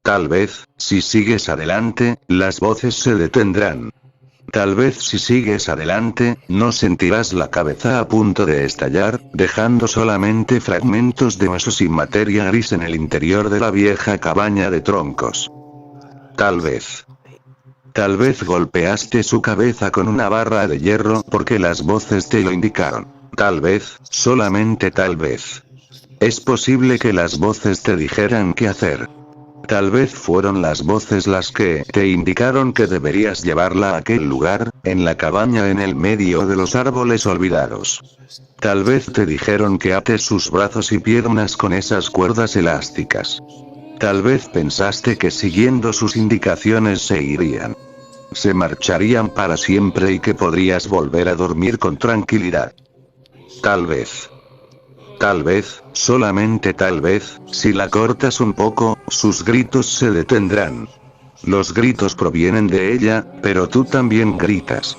Tal vez, si sigues adelante, las voces se detendrán. Tal vez si sigues adelante, no sentirás la cabeza a punto de estallar, dejando solamente fragmentos de huesos y materia gris en el interior de la vieja cabaña de troncos. Tal vez. Tal vez golpeaste su cabeza con una barra de hierro porque las voces te lo indicaron. Tal vez, solamente tal vez. Es posible que las voces te dijeran qué hacer. Tal vez fueron las voces las que te indicaron que deberías llevarla a aquel lugar, en la cabaña en el medio de los árboles olvidados. Tal vez te dijeron que ates sus brazos y piernas con esas cuerdas elásticas. Tal vez pensaste que siguiendo sus indicaciones se irían. Se marcharían para siempre y que podrías volver a dormir con tranquilidad. Tal vez. Tal vez, solamente tal vez, si la cortas un poco, sus gritos se detendrán. Los gritos provienen de ella, pero tú también gritas.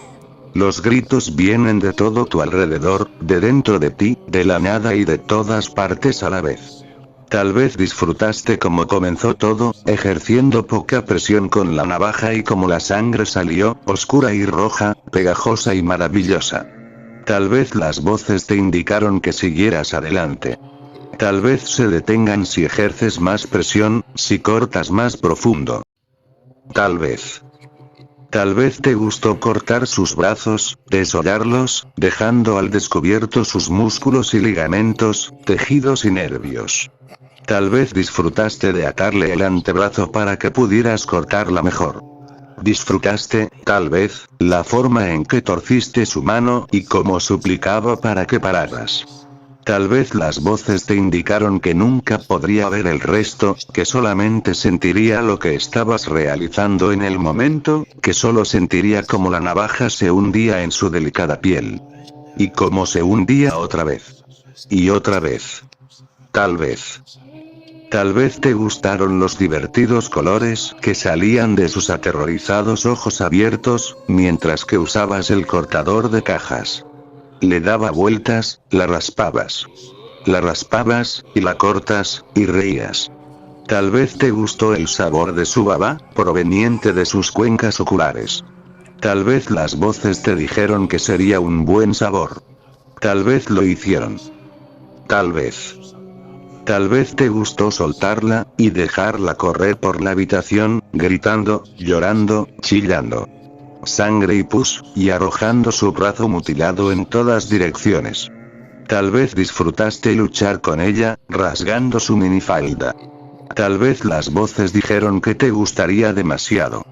Los gritos vienen de todo tu alrededor, de dentro de ti, de la nada y de todas partes a la vez. Tal vez disfrutaste cómo comenzó todo, ejerciendo poca presión con la navaja y cómo la sangre salió, oscura y roja, pegajosa y maravillosa. Tal vez las voces te indicaron que siguieras adelante. Tal vez se detengan si ejerces más presión, si cortas más profundo. Tal vez. Tal vez te gustó cortar sus brazos, desollarlos, dejando al descubierto sus músculos y ligamentos, tejidos y nervios. Tal vez disfrutaste de atarle el antebrazo para que pudieras cortarla mejor. Disfrutaste, tal vez, la forma en que torciste su mano y cómo suplicaba para que pararas. Tal vez las voces te indicaron que nunca podría ver el resto, que solamente sentiría lo que estabas realizando en el momento, que solo sentiría cómo la navaja se hundía en su delicada piel. Y cómo se hundía otra vez. Y otra vez. Tal vez. Tal vez te gustaron los divertidos colores que salían de sus aterrorizados ojos abiertos, mientras que usabas el cortador de cajas. Le daba vueltas, la raspabas. La raspabas, y la cortas, y reías. Tal vez te gustó el sabor de su baba, proveniente de sus cuencas oculares. Tal vez las voces te dijeron que sería un buen sabor. Tal vez lo hicieron. Tal vez. Tal vez te gustó soltarla, y dejarla correr por la habitación, gritando, llorando, chillando. Sangre y pus, y arrojando su brazo mutilado en todas direcciones. Tal vez disfrutaste luchar con ella, rasgando su minifalda. Tal vez las voces dijeron que te gustaría demasiado.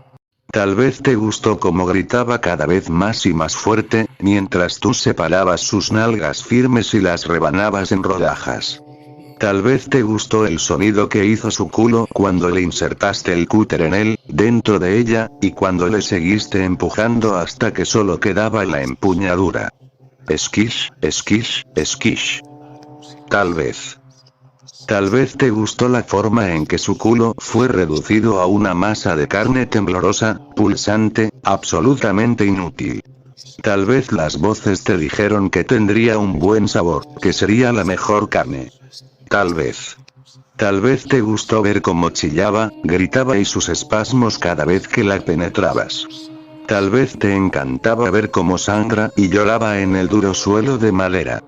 Tal vez te gustó cómo gritaba cada vez más y más fuerte, mientras tú separabas sus nalgas firmes y las rebanabas en rodajas. Tal vez te gustó el sonido que hizo su culo cuando le insertaste el cúter en él, dentro de ella, y cuando le seguiste empujando hasta que solo quedaba la empuñadura. Esquish, esquish, esquish. Tal vez. Tal vez te gustó la forma en que su culo fue reducido a una masa de carne temblorosa, pulsante, absolutamente inútil. Tal vez las voces te dijeron que tendría un buen sabor, que sería la mejor carne. Tal vez. Tal vez te gustó ver cómo chillaba, gritaba y sus espasmos cada vez que la penetrabas. Tal vez te encantaba ver cómo sangra y lloraba en el duro suelo de madera.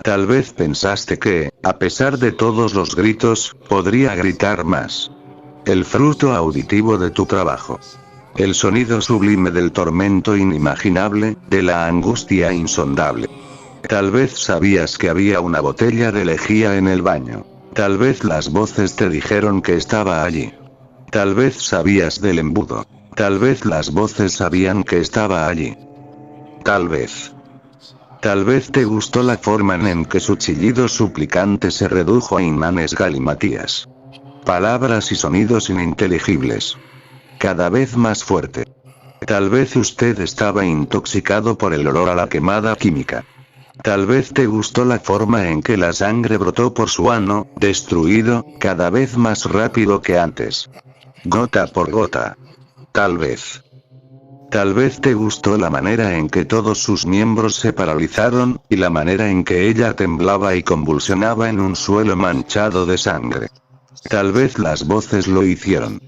Tal vez pensaste que, a pesar de todos los gritos, podría gritar más. El fruto auditivo de tu trabajo. El sonido sublime del tormento inimaginable, de la angustia insondable. Tal vez sabías que había una botella de lejía en el baño. Tal vez las voces te dijeron que estaba allí. Tal vez sabías del embudo. Tal vez las voces sabían que estaba allí. Tal vez. Tal vez te gustó la forma en que su chillido suplicante se redujo a inmanes galimatías. Palabras y sonidos ininteligibles. Cada vez más fuerte. Tal vez usted estaba intoxicado por el olor a la quemada química. Tal vez te gustó la forma en que la sangre brotó por su ano, destruido, cada vez más rápido que antes. Gota por gota. Tal vez. Tal vez te gustó la manera en que todos sus miembros se paralizaron, y la manera en que ella temblaba y convulsionaba en un suelo manchado de sangre. Tal vez las voces lo hicieron.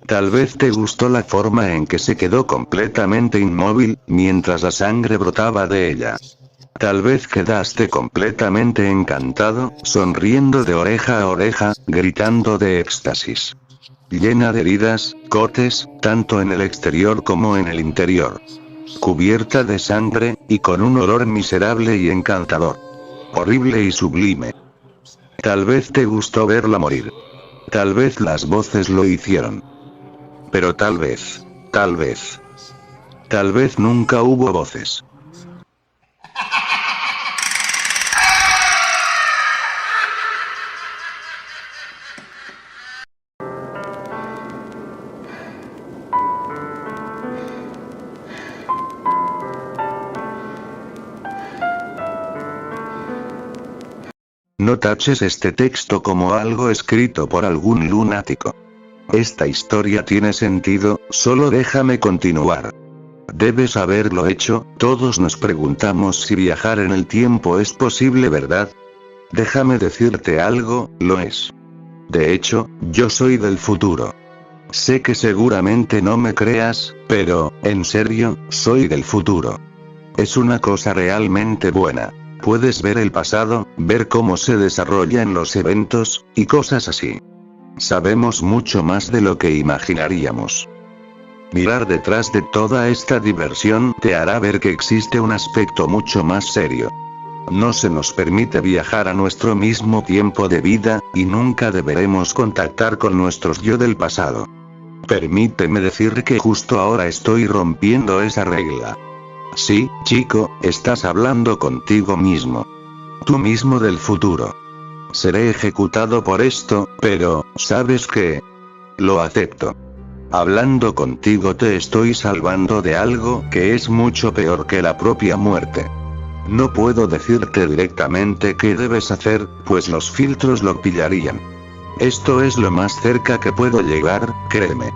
Tal vez te gustó la forma en que se quedó completamente inmóvil, mientras la sangre brotaba de ella. Tal vez quedaste completamente encantado, sonriendo de oreja a oreja, gritando de éxtasis. Llena de heridas, cortes, tanto en el exterior como en el interior. Cubierta de sangre, y con un olor miserable y encantador. Horrible y sublime. Tal vez te gustó verla morir. Tal vez las voces lo hicieron. Pero tal vez nunca hubo voces. No taches este texto como algo escrito por algún lunático. Esta historia tiene sentido, solo déjame continuar. Debes haberlo hecho, todos nos preguntamos si viajar en el tiempo es posible, ¿verdad? Déjame decirte algo, lo es. De hecho, yo soy del futuro. Sé que seguramente no me creas, pero, en serio, soy del futuro. Es una cosa realmente buena. Puedes ver el pasado, ver cómo se desarrollan los eventos, y cosas así. Sabemos mucho más de lo que imaginaríamos. Mirar detrás de toda esta diversión te hará ver que existe un aspecto mucho más serio. No se nos permite viajar a nuestro mismo tiempo de vida, y nunca deberemos contactar con nuestros yo del pasado. Permíteme decir que justo ahora estoy rompiendo esa regla. Sí, chico, estás hablando contigo mismo. Tú mismo del futuro. Seré ejecutado por esto, pero, ¿sabes qué? Lo acepto. Hablando contigo te estoy salvando de algo que es mucho peor que la propia muerte. No puedo decirte directamente qué debes hacer, pues los filtros lo pillarían. Esto es lo más cerca que puedo llegar, créeme.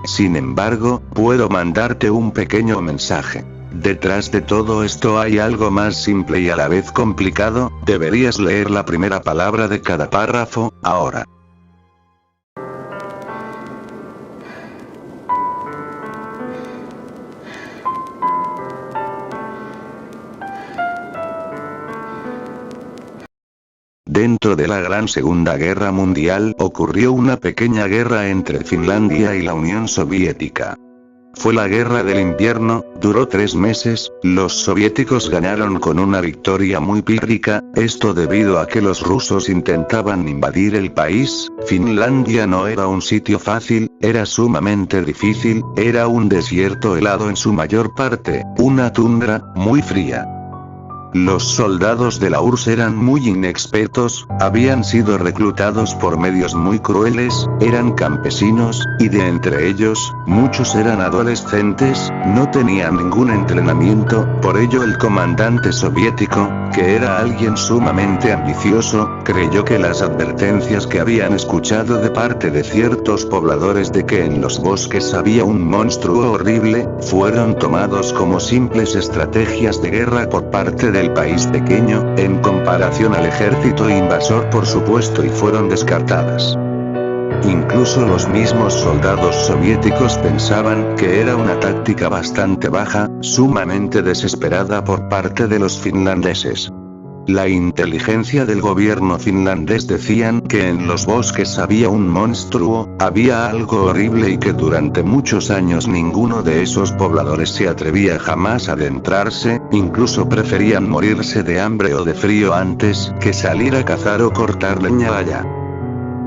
Sin embargo, puedo mandarte un pequeño mensaje. Detrás de todo esto hay algo más simple y a la vez complicado, deberías leer la primera palabra de cada párrafo, ahora. Dentro de la Gran Segunda Guerra Mundial ocurrió una pequeña guerra entre Finlandia y la Unión Soviética. Fue la Guerra del Invierno, duró 3 meses, los soviéticos ganaron con una victoria muy pírrica, esto debido a que los rusos intentaban invadir el país. Finlandia no era un sitio fácil, era sumamente difícil, era un desierto helado en su mayor parte, una tundra, muy fría. Los soldados de la URSS eran muy inexpertos, habían sido reclutados por medios muy crueles, eran campesinos, y de entre ellos, muchos eran adolescentes, no tenían ningún entrenamiento, por ello el comandante soviético, que era alguien sumamente ambicioso, creyó que las advertencias que habían escuchado de parte de ciertos pobladores de que en los bosques había un monstruo horrible, fueron tomados como simples estrategias de guerra por parte del país pequeño, en comparación al ejército invasor por supuesto, y fueron descartadas. Incluso los mismos soldados soviéticos pensaban que era una táctica bastante baja, sumamente desesperada por parte de los finlandeses. La inteligencia del gobierno finlandés decían que en los bosques había un monstruo, había algo horrible y que durante muchos años ninguno de esos pobladores se atrevía jamás a adentrarse, incluso preferían morirse de hambre o de frío antes que salir a cazar o cortar leña allá.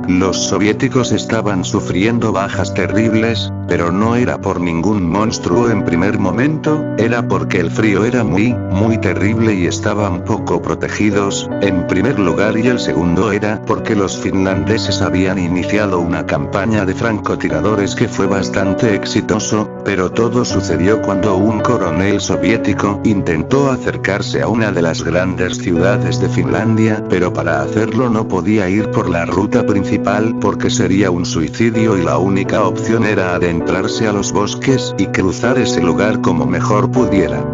Los soviéticos estaban sufriendo bajas terribles, pero no era por ningún monstruo en primer momento, era porque el frío era muy terrible y estaban poco protegidos, en primer lugar, y el segundo era porque los finlandeses habían iniciado una campaña de francotiradores que fue bastante exitoso, pero todo sucedió cuando un coronel soviético intentó acercarse a una de las grandes ciudades de Finlandia, pero para hacerlo no podía ir por la ruta principal porque sería un suicidio y la única opción era adentrarse a los bosques y cruzar ese lugar como mejor pudiera.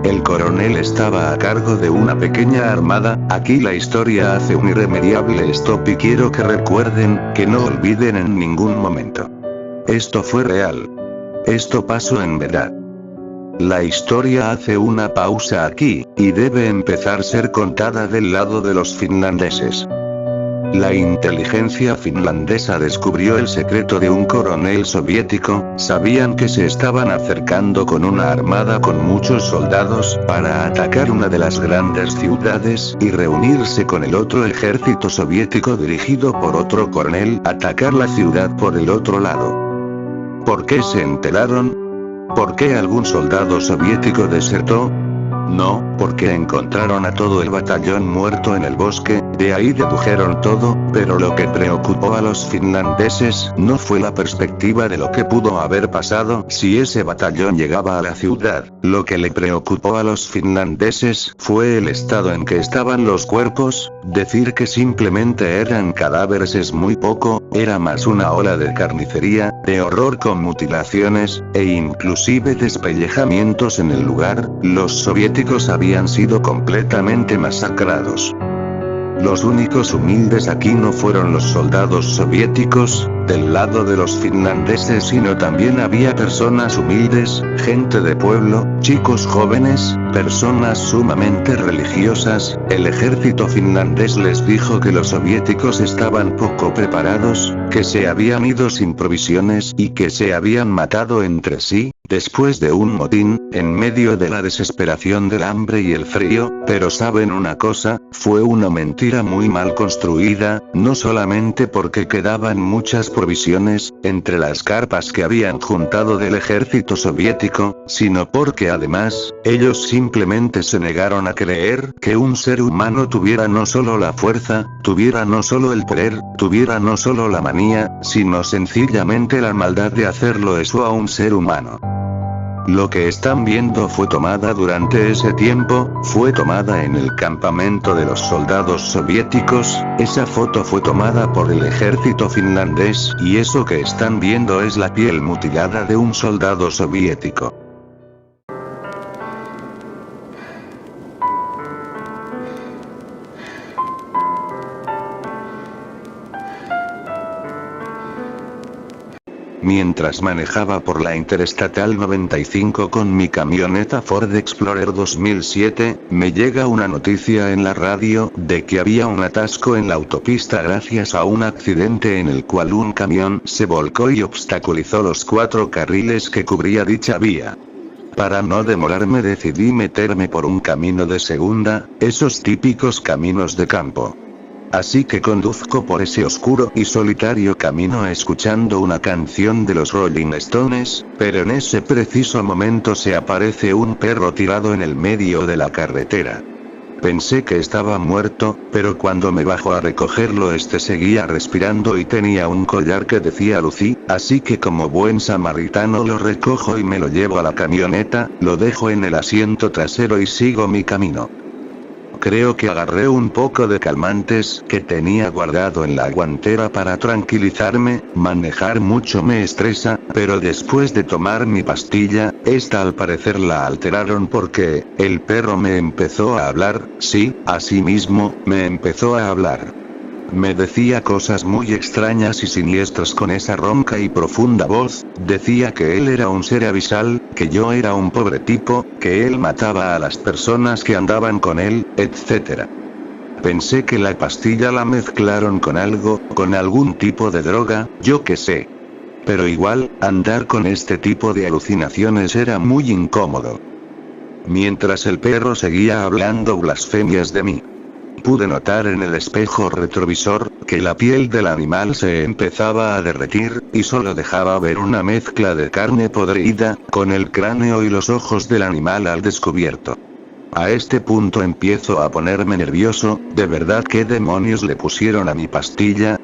El coronel estaba a cargo de una pequeña armada. Aquí la historia hace un irremediable stop y quiero que recuerden, que no olviden en ningún momento. Esto fue real. Esto pasó en verdad. La historia hace una pausa aquí, y debe empezar a ser contada del lado de los finlandeses. La inteligencia finlandesa descubrió el secreto de un coronel soviético. Sabían que se estaban acercando con una armada con muchos soldados, para atacar una de las grandes ciudades, y reunirse con el otro ejército soviético dirigido por otro coronel, atacar la ciudad por el otro lado. ¿Por qué se enteraron? ¿Por qué algún soldado soviético desertó? No, porque encontraron a todo el batallón muerto en el bosque, de ahí dedujeron todo, pero lo que preocupó a los finlandeses no fue la perspectiva de lo que pudo haber pasado si ese batallón llegaba a la ciudad. Lo que le preocupó a los finlandeses fue el estado en que estaban los cuerpos. Decir que simplemente eran cadáveres es muy poco, era más una ola de carnicería, de horror con mutilaciones, e inclusive despellejamientos en el lugar. Los soviéticos habían sido completamente masacrados. Los únicos humildes aquí no fueron los soldados soviéticos, del lado de los finlandeses, sino también había personas humildes, gente de pueblo, chicos jóvenes, personas sumamente religiosas. El ejército finlandés les dijo que los soviéticos estaban poco preparados, que se habían ido sin provisiones y que se habían matado entre sí, después de un motín, en medio de la desesperación del hambre y el frío. Pero ¿saben una cosa? Fue una mentira muy mal construida, no solamente porque quedaban muchas provisiones entre las carpas que habían juntado del ejército soviético, sino porque además, ellos simplemente se negaron a creer que un ser humano tuviera no solo la fuerza, tuviera no solo el poder, tuviera no solo la manía, sino sencillamente la maldad de hacerlo eso a un ser humano. Lo que están viendo fue tomada durante ese tiempo, fue tomada en el campamento de los soldados soviéticos. Esa foto fue tomada por el ejército finlandés, y eso que están viendo es la piel mutilada de un soldado soviético. Mientras manejaba por la Interestatal 95 con mi camioneta Ford Explorer 2007, me llega una noticia en la radio, de que había un atasco en la autopista gracias a un accidente en el cual un camión se volcó y obstaculizó los 4 carriles que cubría dicha vía. Para no demorarme decidí meterme por un camino de segunda, esos típicos caminos de campo. Así que conduzco por ese oscuro y solitario camino escuchando una canción de los Rolling Stones, pero en ese preciso momento se aparece un perro tirado en el medio de la carretera. Pensé que estaba muerto, pero cuando me bajo a recogerlo seguía respirando y tenía un collar que decía Lucy, así que como buen samaritano lo recojo y me lo llevo a la camioneta, lo dejo en el asiento trasero y sigo mi camino. Creo que agarré un poco de calmantes que tenía guardado en la guantera para tranquilizarme. Manejar mucho me estresa, pero después de tomar mi pastilla, esta al parecer la alteraron porque el perro me empezó a hablar. Sí, así mismo, me empezó a hablar. Me decía cosas muy extrañas y siniestras con esa ronca y profunda voz. Decía que él era un ser abisal, que yo era un pobre tipo, que él mataba a las personas que andaban con él, etc. Pensé que la pastilla la mezclaron con algo, con algún tipo de droga, yo qué sé. Pero igual, andar con este tipo de alucinaciones era muy incómodo. Mientras el perro seguía hablando blasfemias de mí. Pude notar en el espejo retrovisor, que la piel del animal se empezaba a derretir, y solo dejaba ver una mezcla de carne podrida, con el cráneo y los ojos del animal al descubierto. A este punto empiezo a ponerme nervioso. ¿De verdad qué demonios le pusieron a mi pastilla?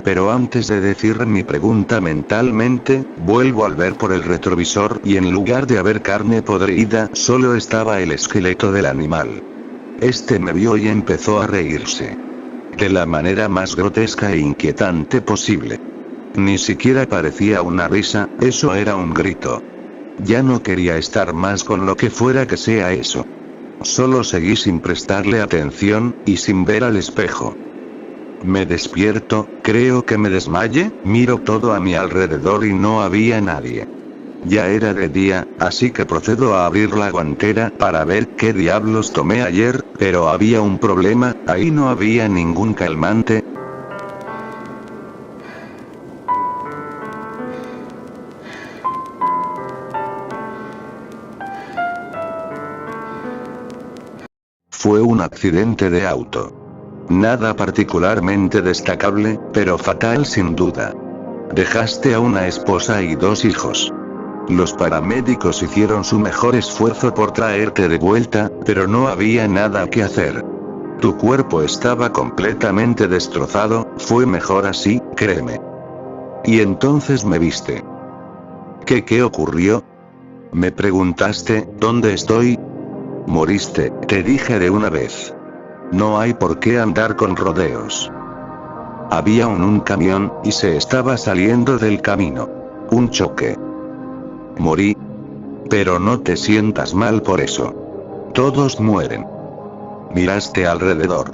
Pero antes de decir mi pregunta mentalmente, vuelvo al ver por el retrovisor y en lugar de haber carne podrida, solo estaba el esqueleto del animal. Este me vio y empezó a reírse. De la manera más grotesca e inquietante posible. Ni siquiera parecía una risa, eso era un grito. Ya no quería estar más con lo que fuera que sea eso. Solo seguí sin prestarle atención, y sin ver al espejo. Me despierto, creo que me desmaye, miro todo a mi alrededor y no había nadie. Ya era de día, así que procedo a abrir la guantera para ver qué diablos tomé ayer, pero había un problema, ahí no había ningún calmante. Fue un accidente de auto. Nada particularmente destacable, pero fatal sin duda. Dejaste a una esposa y 2 hijos. Los paramédicos hicieron su mejor esfuerzo por traerte de vuelta, pero no había nada que hacer. Tu cuerpo estaba completamente destrozado, fue mejor así, créeme. Y entonces me viste. ¿Qué ocurrió? Me preguntaste, ¿dónde estoy? Moriste, te dije de una vez. No hay por qué andar con rodeos. Había un camión, y se estaba saliendo del camino. Un choque. Morí. Pero no te sientas mal por eso. Todos mueren. Miraste alrededor.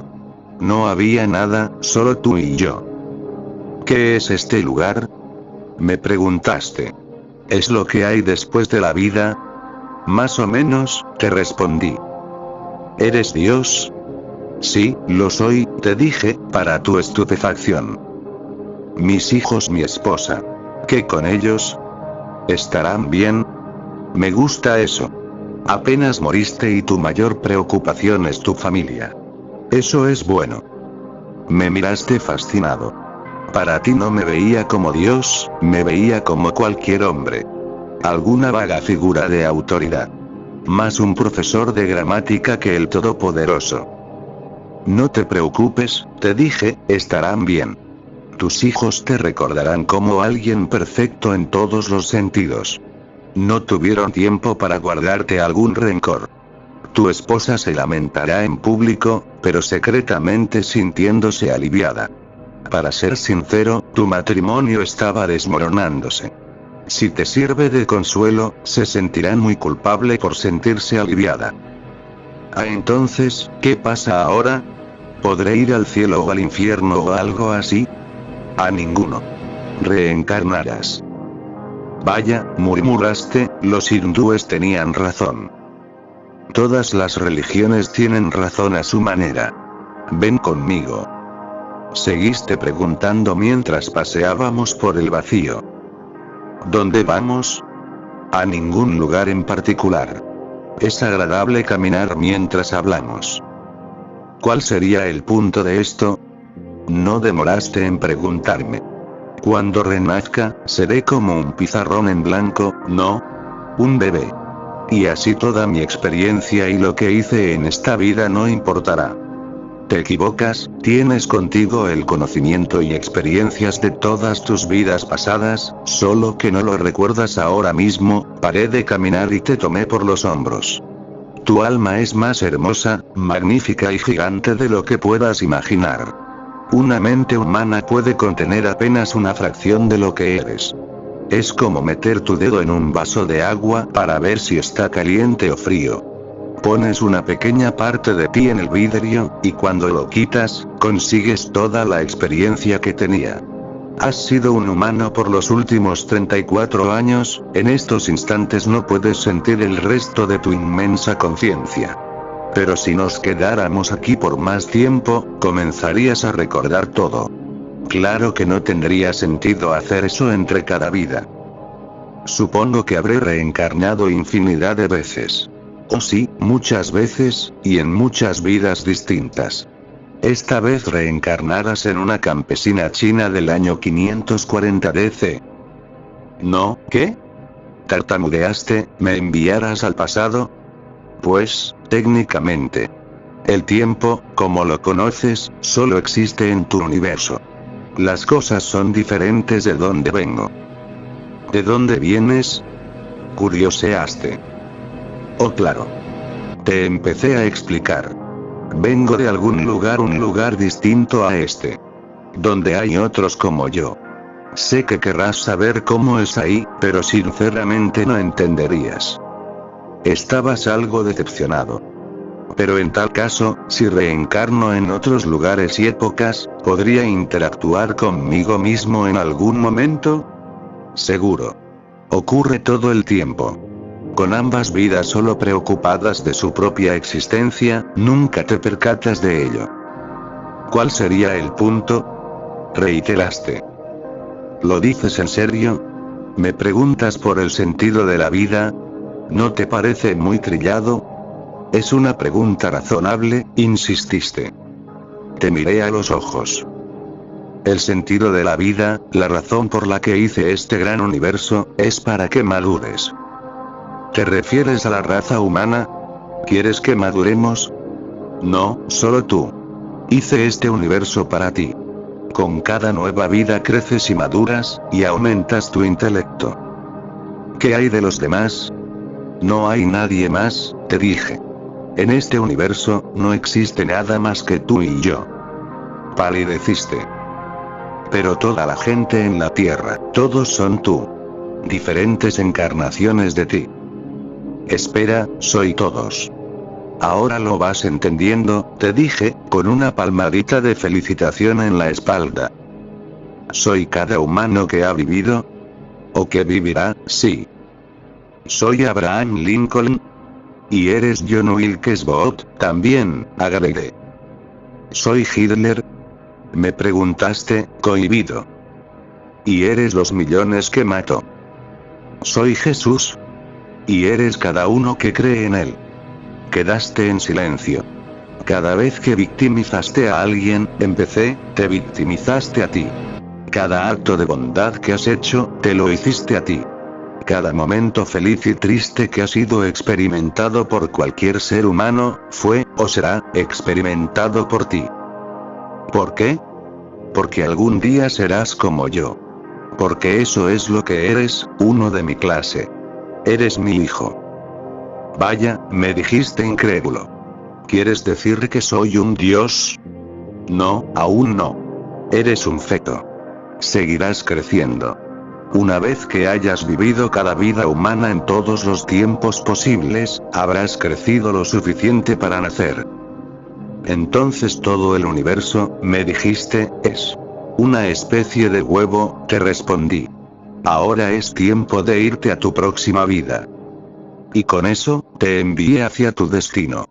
No había nada, solo tú y yo. ¿Qué es este lugar? Me preguntaste. ¿Es lo que hay después de la vida? Más o menos, te respondí. ¿Eres Dios? Sí, lo soy, te dije, para tu estupefacción. Mis hijos, mi esposa. ¿Qué con ellos? ¿Estarán bien? Me gusta eso. Apenas moriste y tu mayor preocupación es tu familia. Eso es bueno. Me miraste fascinado. Para ti no me veía como Dios, me veía como cualquier hombre. Alguna vaga figura de autoridad. Más un profesor de gramática que el Todopoderoso. No te preocupes, te dije, estarán bien. Tus hijos te recordarán como alguien perfecto en todos los sentidos. No tuvieron tiempo para guardarte algún rencor. Tu esposa se lamentará en público, pero secretamente sintiéndose aliviada. Para ser sincero, tu matrimonio estaba desmoronándose. Si te sirve de consuelo, se sentirá muy culpable por sentirse aliviada. Entonces, ¿qué pasa ahora? ¿Podré ir al cielo o al infierno o algo así? A ninguno. Reencarnarás. Vaya, murmuraste, los hindúes tenían razón. Todas las religiones tienen razón a su manera. Ven conmigo. Seguiste preguntando mientras paseábamos por el vacío. ¿Dónde vamos? A ningún lugar en particular. Es agradable caminar mientras hablamos. ¿Cuál sería el punto de esto? No demoraste en preguntarme. Cuando renazca, seré como un pizarrón en blanco, ¿no? Un bebé. Y así toda mi experiencia y lo que hice en esta vida no importará. Te equivocas, tienes contigo el conocimiento y experiencias de todas tus vidas pasadas, solo que no lo recuerdas ahora mismo. Paré de caminar y te tomé por los hombros. Tu alma es más hermosa, magnífica y gigante de lo que puedas imaginar. Una mente humana puede contener apenas una fracción de lo que eres. Es como meter tu dedo en un vaso de agua para ver si está caliente o frío. Pones una pequeña parte de ti en el vidrio, y cuando lo quitas, consigues toda la experiencia que tenía. Has sido un humano por los últimos 34 años, en estos instantes no puedes sentir el resto de tu inmensa conciencia. Pero si nos quedáramos aquí por más tiempo, comenzarías a recordar todo. Claro que no tendría sentido hacer eso entre cada vida. Supongo que habré reencarnado infinidad de veces. Oh sí, muchas veces, y en muchas vidas distintas. Esta vez reencarnarás en una campesina china del año 540 DC. ¿No? ¿Qué? Tartamudeaste, ¿me enviarás al pasado? Pues, técnicamente. El tiempo, como lo conoces, solo existe en tu universo. Las cosas son diferentes de donde vengo. ¿De dónde vienes? Curioseaste. Oh, claro. Te empecé a explicar. Vengo de algún lugar, un lugar distinto a este. Donde hay otros como yo. Sé que querrás saber cómo es ahí, pero sinceramente no entenderías. Estabas algo decepcionado. Pero en tal caso, si reencarno en otros lugares y épocas, ¿podría interactuar conmigo mismo en algún momento? Seguro. Ocurre todo el tiempo. Con ambas vidas solo preocupadas de su propia existencia, nunca te percatas de ello. ¿Cuál sería el punto? Reiteraste. ¿Lo dices en serio? ¿Me preguntas por el sentido de la vida? ¿No te parece muy trillado? Es una pregunta razonable, insististe. Te miré a los ojos. El sentido de la vida, la razón por la que hice este gran universo, es para que madures. ¿Te refieres a la raza humana? ¿Quieres que maduremos? No, solo tú. Hice este universo para ti. Con cada nueva vida creces y maduras, y aumentas tu intelecto. ¿Qué hay de los demás? No hay nadie más, te dije. En este universo, no existe nada más que tú y yo. Palideciste. Pero toda la gente en la Tierra, todos son tú. Diferentes encarnaciones de ti. Espera, soy todos. Ahora lo vas entendiendo, te dije, con una palmadita de felicitación en la espalda. ¿Soy cada humano que ha vivido? ¿O que vivirá? Sí. ¿Soy Abraham Lincoln? ¿Y eres John Wilkes Booth? También, agregué. ¿Soy Hitler? Me preguntaste, cohibido. ¿Y eres los millones que mató? ¿Soy Jesús? ¿Y eres cada uno que cree en él? Quedaste en silencio. Cada vez que victimizaste a alguien, te victimizaste a ti. Cada acto de bondad que has hecho, te lo hiciste a ti. Cada momento feliz y triste que ha sido experimentado por cualquier ser humano, fue, o será, experimentado por ti. ¿Por qué? Porque algún día serás como yo. Porque eso es lo que eres, uno de mi clase. Eres mi hijo. Vaya, me dijiste incrédulo. ¿Quieres decir que soy un dios? No, aún no. Eres un feto. Seguirás creciendo. Una vez que hayas vivido cada vida humana en todos los tiempos posibles, habrás crecido lo suficiente para nacer. Entonces todo el universo, me dijiste, es una especie de huevo, te respondí. Ahora es tiempo de irte a tu próxima vida. Y con eso, te envié hacia tu destino.